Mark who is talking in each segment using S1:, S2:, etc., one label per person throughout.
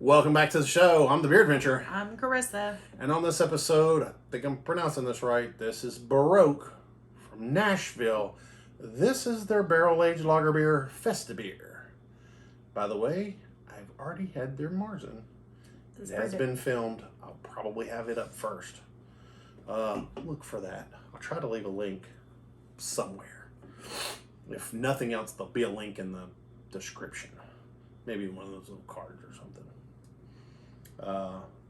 S1: Welcome back to the show. I'm the Beer Adventure.
S2: I'm Carissa.
S1: And on this episode, I think I'm pronouncing this right, this is Barrique from Nashville. This is their barrel-aged lager beer, Festbier. By the way, I've already had their Märzen. It has been filmed. I'll probably have it up first. Look for that. I'll try to leave a link somewhere. If nothing else, there'll be a link in the description. Maybe one of those little cards or something.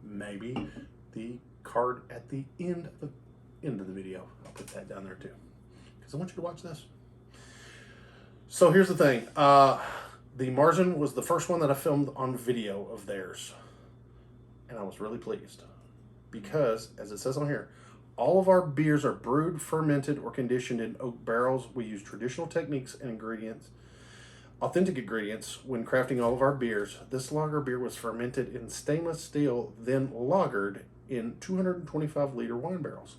S1: Maybe the card at the end of the video. I'll put that down there too, because I want you to watch this. So here's the thing. The Märzen was the first one that I filmed on video of theirs, and I was really pleased because, as it says on here, all of our beers are brewed, fermented, or conditioned in oak barrels. We use traditional techniques and authentic ingredients when crafting all of our beers. This lager beer was fermented in stainless steel, then lagered in 225-liter wine barrels.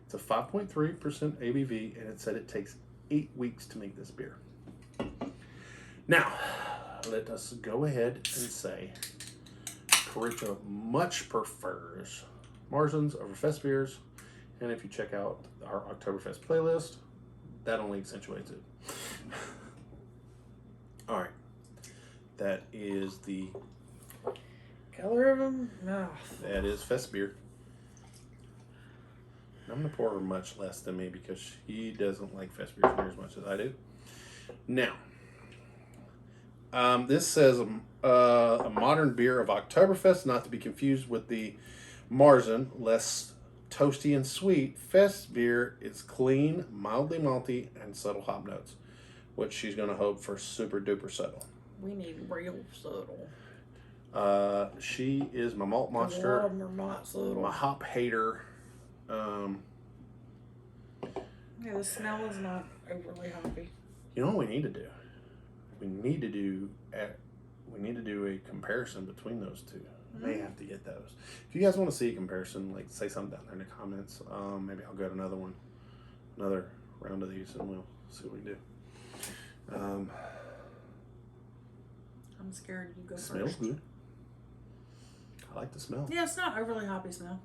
S1: It's a 5.3% ABV, and it said it takes 8 weeks to make this beer. Now, let us go ahead and say Carissa much prefers Märzens over Festbiers, and if you check out our Oktoberfest playlist, that only accentuates it. All right, that is the
S2: color of them. Oh.
S1: That is Festbier. I'm gonna pour her much less than me because she doesn't like Festbier near as much as I do. Now, this says a modern beer of Oktoberfest, not to be confused with the Märzen, less toasty and sweet. Festbier is clean, mildly malty, and subtle hop notes, which she's going to hope for super duper subtle.
S2: We need real subtle.
S1: She is my malt monster.
S2: A lot of them are not subtle.
S1: My hop hater.
S2: Yeah, the smell is not overly hoppy.
S1: You know what we need to do? We need to do a comparison between those two. I may have to get those. If you guys want to see a comparison, like say something down there in the comments. Maybe I'll get another round of these, and we'll see what we can do.
S2: I'm scared you go
S1: Smells
S2: first.
S1: good. I like the smell.
S2: Yeah, it's not overly hoppy smell.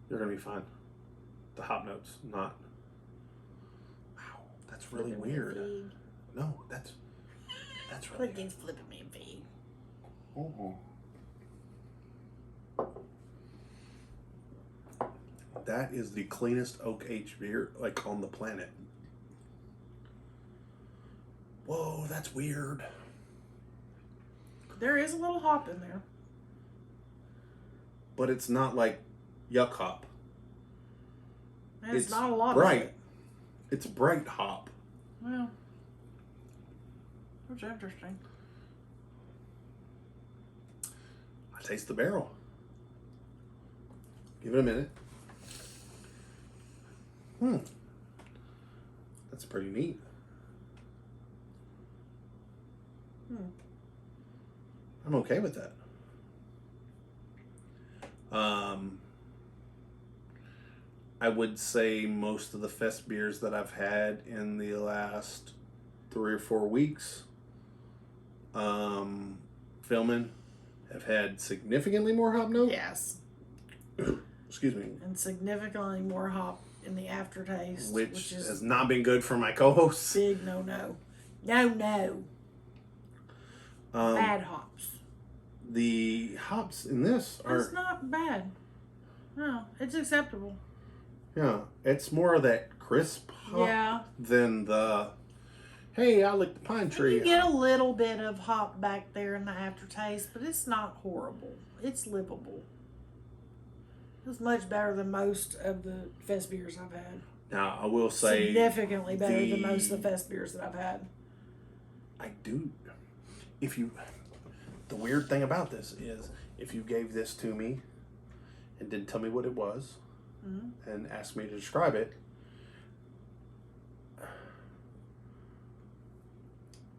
S1: You're gonna be fine. The hop notes, not. Wow, that's really weird. No, that's really.
S2: Clicking's flipping me a feed.
S1: Oh. That is the cleanest oak aged beer like on the planet. Whoa, that's weird.
S2: There is a little hop in there.
S1: But it's not like yuck hop.
S2: And it's not a lot
S1: bright.
S2: of it.
S1: It's bright hop.
S2: Well, that's interesting.
S1: I taste the barrel. Give it a minute. That's pretty neat. I'm okay with that. I would say most of the fest beers that I've had in the last 3 or 4 weeks filming have had significantly more hop notes.
S2: Yes.
S1: Excuse me.
S2: And significantly more hop in the aftertaste.
S1: Which
S2: is
S1: has not been good for my co-hosts.
S2: Big no-no. No-no. Bad hops.
S1: The hops in this are...
S2: It's not bad. No, it's acceptable.
S1: Yeah, it's more of that crisp hop than the, hey, I like the pine tree.
S2: You get a little bit of hop back there in the aftertaste, but it's not horrible. It's livable. It's much better than most of the fest beers I've had.
S1: Now, I will say...
S2: Significantly better than most of the fest beers that I've had.
S1: I do. The weird thing about this is, if you gave this to me and didn't tell me what it was, and asked me to describe it,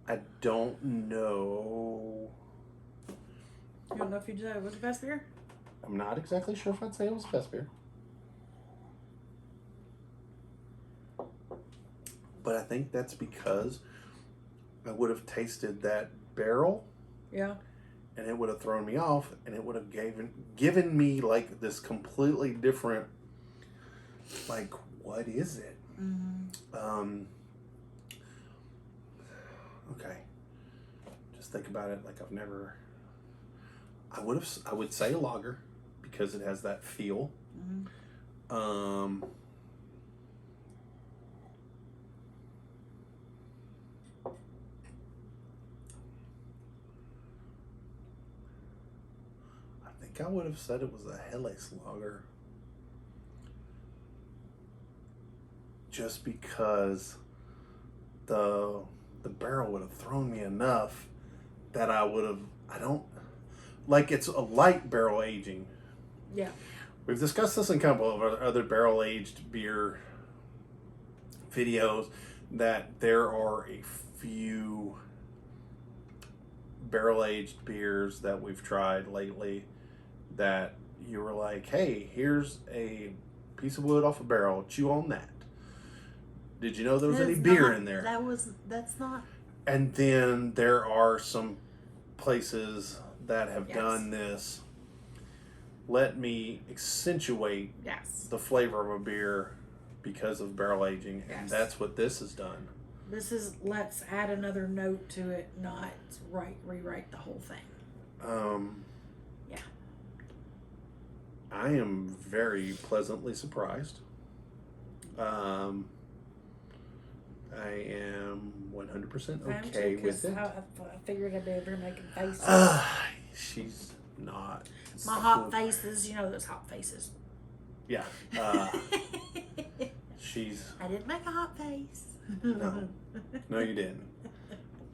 S1: I don't know.
S2: You don't know if you did it with the fest beer?
S1: I'm not exactly sure if I'd say it was a Festbier. But I think that's because I would have tasted that barrel.
S2: Yeah.
S1: And it would have thrown me off, and it would have given me like this completely different, like, what is it?
S2: Mm-hmm.
S1: Okay. Just think about it like I've never. I would say lager because it has that feel.
S2: Mm-hmm.
S1: I would have said it was a Helles lager. Just because the barrel would have thrown me enough that I would have, like, it's a light barrel aging.
S2: Yeah.
S1: We've discussed this in a couple of other barrel aged beer videos, that there are a few barrel aged beers that we've tried lately that you were like, hey, here's a piece of wood off a barrel, chew on that. Did you know there was any beer in there?
S2: That's not.
S1: And then there are some places that have done this. Let me accentuate the flavor of a beer because of barrel aging.
S2: Yes.
S1: And that's what this has done.
S2: This is, let's add another note to it, not rewrite the whole thing. Yeah.
S1: I am very pleasantly surprised. I am 100% okay with it.
S2: I figured I'd be able to make a face.
S1: She's not.
S2: My hot faces, you know those hot faces.
S1: Yeah. She's.
S2: I didn't make a hot face.
S1: No, you didn't.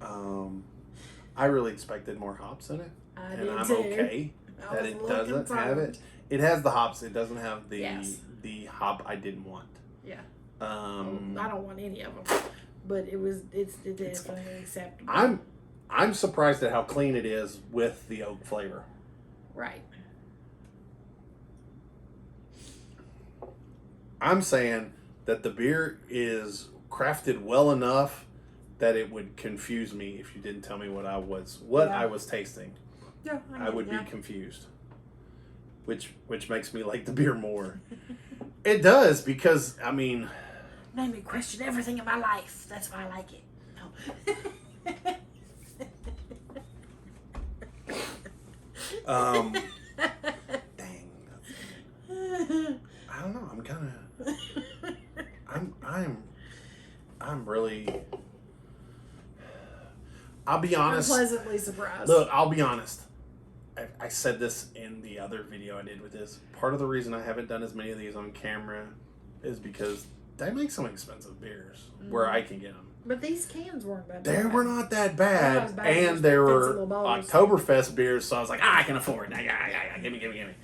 S1: I really expected more hops in it, and I'm okay that it doesn't have it. It has the hops. It doesn't have the hop I didn't want.
S2: Yeah.
S1: I
S2: don't want any of them, but it's definitely acceptable.
S1: I'm surprised at how clean it is with the oak flavor.
S2: Right.
S1: I'm saying that the beer is crafted well enough that it would confuse me if you didn't tell me what I was tasting.
S2: Yeah,
S1: I would be confused. Which makes me like the beer more. It does, because I mean,
S2: made me question everything in my life. That's why I like it. No.
S1: Dang. I don't know. I'm really. I'll be honest.
S2: I'm pleasantly surprised.
S1: Look, I'll be honest. I said this in the other video I did with this. Part of the reason I haven't done as many of these on camera is because they make some expensive beers where I can get them.
S2: But these cans weren't that bad.
S1: They were not that bad. And they were Oktoberfest beers, so I was like, I can afford it. Give me.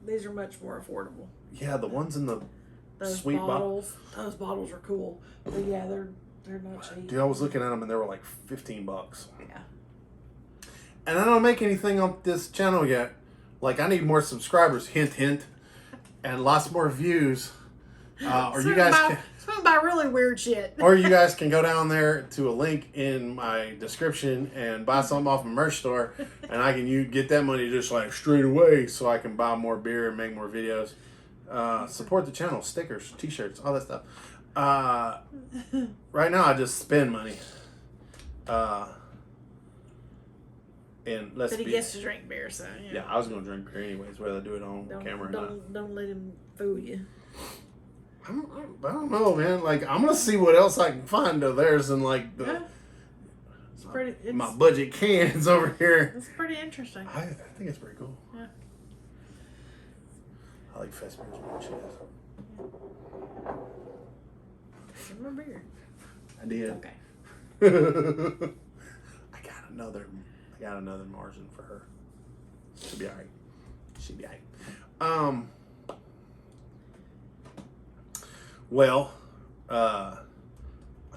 S2: These are much more affordable.
S1: Yeah, the ones in the
S2: those
S1: sweet
S2: bottles. Those bottles are cool. But yeah, they're not cheap.
S1: Dude, I was looking at them and they were like $15.
S2: Yeah.
S1: And I don't make anything on this channel yet. Like, I need more subscribers, hint, hint, and lots more views. Or you guys
S2: can buy really weird shit.
S1: Or you guys can go down there to a link in my description and buy something off a merch store, and I can get that money just like straight away, so I can buy more beer and make more videos. Support the channel, stickers, t-shirts, all that stuff. Right now I just spend money. And
S2: but he gets to drink beer, so
S1: yeah. I was gonna drink beer anyways, whether I do it on camera or not.
S2: Don't let him fool you.
S1: I don't know, man. Like, I'm gonna see what else I can find of theirs and like my budget cans over here.
S2: It's pretty interesting.
S1: I think it's pretty cool.
S2: Yeah.
S1: I like Festbier as much as.
S2: Give him a beer.
S1: I did.
S2: Okay.
S1: I got another Märzen for her. She'll be alright. She'll be alright. Well, I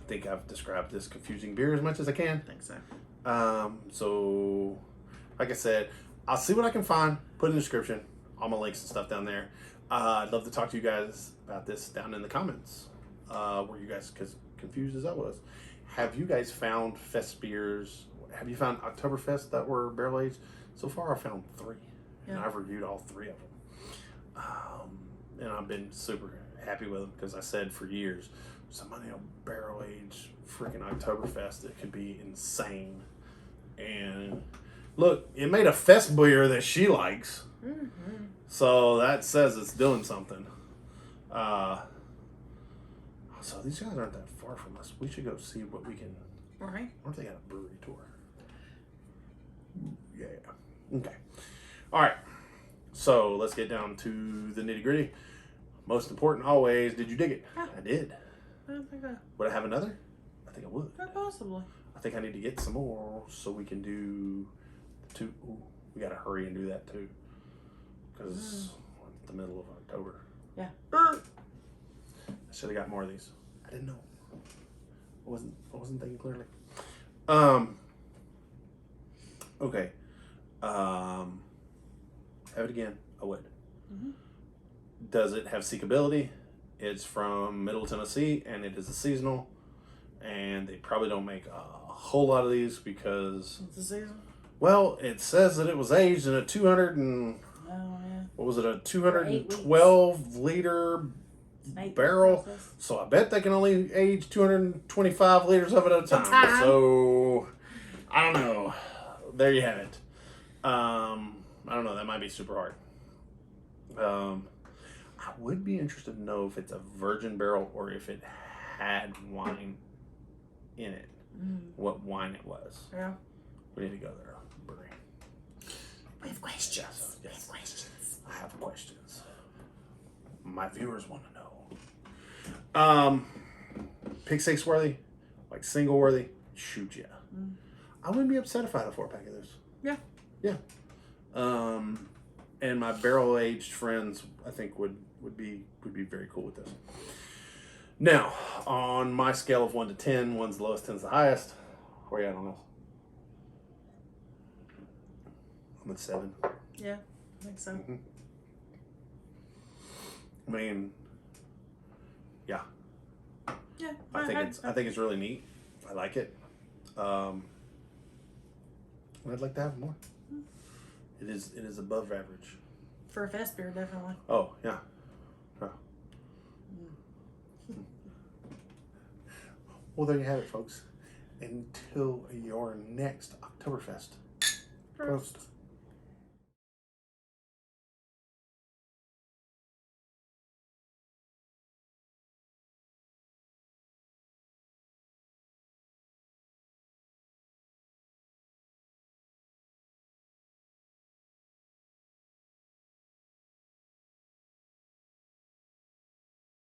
S1: think I've described this confusing beer as much as I can.
S2: I think so.
S1: So, like I said, I'll see what I can find, put put in the description, all my links and stuff down there. I'd love to talk to you guys about this down in the comments. Were you guys confused as I was? Have you guys found Festbiers? Have you found Oktoberfest that were barrel aged? So far, I found 3, and I've reviewed all 3 of them. And I've been super happy with them because I said for years, somebody will barrel age freaking Oktoberfest. It could be insane. And look, it made a Festbier that she likes. Mm-hmm. So that says it's doing something. So these guys aren't that far from us. We should go see what we can.
S2: All right.
S1: I wonder if they got a brewery tour. Yeah. Okay. All right. So let's get down to the nitty gritty. Most important always, did you dig it?
S2: Yeah.
S1: I did.
S2: I don't think I.
S1: Would I have another? I think I would.
S2: Possibly.
S1: I think I need to get some more so we can do the 2. Ooh, we got to hurry and do that too. Because we're in the middle of October.
S2: Yeah.
S1: I should have got more of these. I didn't know. I wasn't thinking clearly. Okay. Have it again. I would. Mm-hmm. Does it have seekability? It's from Middle Tennessee, and it is a seasonal. And they probably don't make a whole lot of these because...
S2: It's a season?
S1: Well, it says that it was aged in a 200 and...
S2: Oh, yeah.
S1: What was it? A 212 liter barrel.
S2: Process.
S1: So I bet they can only age 225 liters of it at a time. So I don't know. There you have it. I don't know. That might be super hard. I would be interested to know if it's a virgin barrel or if it had wine in it. What wine it was.
S2: Yeah. We
S1: need to go there. Brewery.
S2: We have questions.
S1: Yes.
S2: We have questions.
S1: I have questions. My viewers want to know. Pick 6 worthy, like single worthy. Shoot, yeah. I wouldn't be upset if I had a 4-pack of this.
S2: Yeah.
S1: Yeah. And my barrel aged friends, I think would be very cool with this. Now, on my scale of 1 to 10, 1's the lowest, 10's the highest. Where are you at on this? I'm at 7.
S2: Yeah, I think so.
S1: Mm-hmm. I mean, yeah.
S2: Yeah.
S1: I think it's really neat. I like it. I'd like to have more. It is above average.
S2: For a Festbier, definitely.
S1: Oh, yeah. Well, there you have it, folks. Until your next Oktoberfest. Prost.